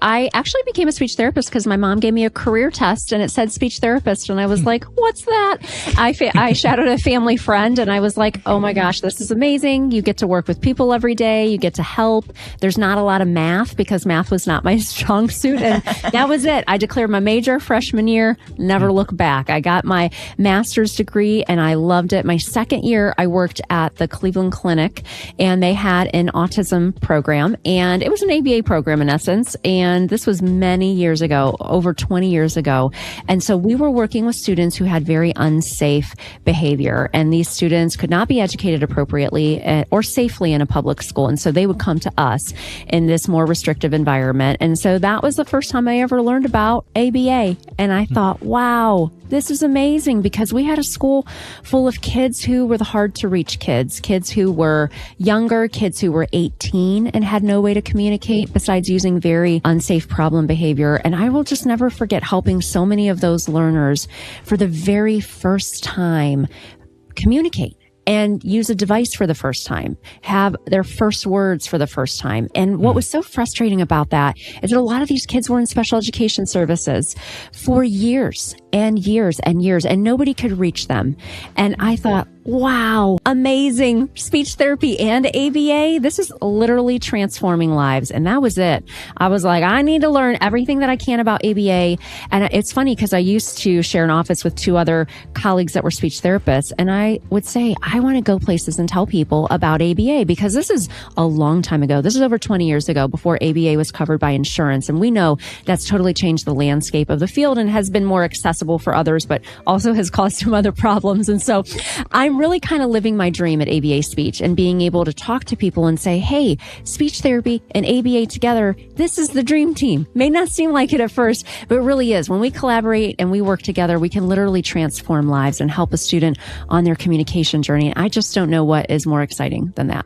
I actually became a speech therapist because my mom gave me a career test and it said speech therapist. And I was like, what's that? I shadowed a family friend and I was like, oh my gosh, this is amazing. You get to work with people every day. You get to help. There's not a lot of math because math was not my strong suit. And that was it. I declared my major freshman year, never looked back. I got my master's degree and I loved it. My second year, I worked at the Cleveland Clinic and they had an autism program and it was an ABA program in essence. And this was many years ago, over 20 years ago. And so we were working with students who had very unsafe behavior. And these students could not be educated appropriately or safely in a public school. And so they would come to us in this more restrictive environment. And so that was the first time I ever learned about ABA. And I thought, wow, this is amazing because we had a school full of kids who were the hard to reach kids who were younger, kids who were 18 and had no way to communicate besides using very unsafe problem behavior. And I will just never forget helping so many of those learners for the very first time communicate and use a device for the first time, have their first words for the first time. And what was so frustrating about that is that a lot of these kids were in special education services for years and years and years, and nobody could reach them. And I thought, wow, amazing. Speech therapy and ABA. This is literally transforming lives. And that was it. I was like, I need to learn everything that I can about ABA. And it's funny because I used to share an office with two other colleagues that were speech therapists. And I would say, I want to go places and tell people about ABA because this is a long time ago. This is over 20 years ago before ABA was covered by insurance. And we know that's totally changed the landscape of the field and has been more accessible for others, but also has caused some other problems. And so I'm really kind of living my dream at ABA Speech and being able to talk to people and say, hey, speech therapy and ABA together, this is the dream team. May not seem like it at first, but it really is. When we collaborate and we work together, we can literally transform lives and help a student on their communication journey. I just don't know what is more exciting than that.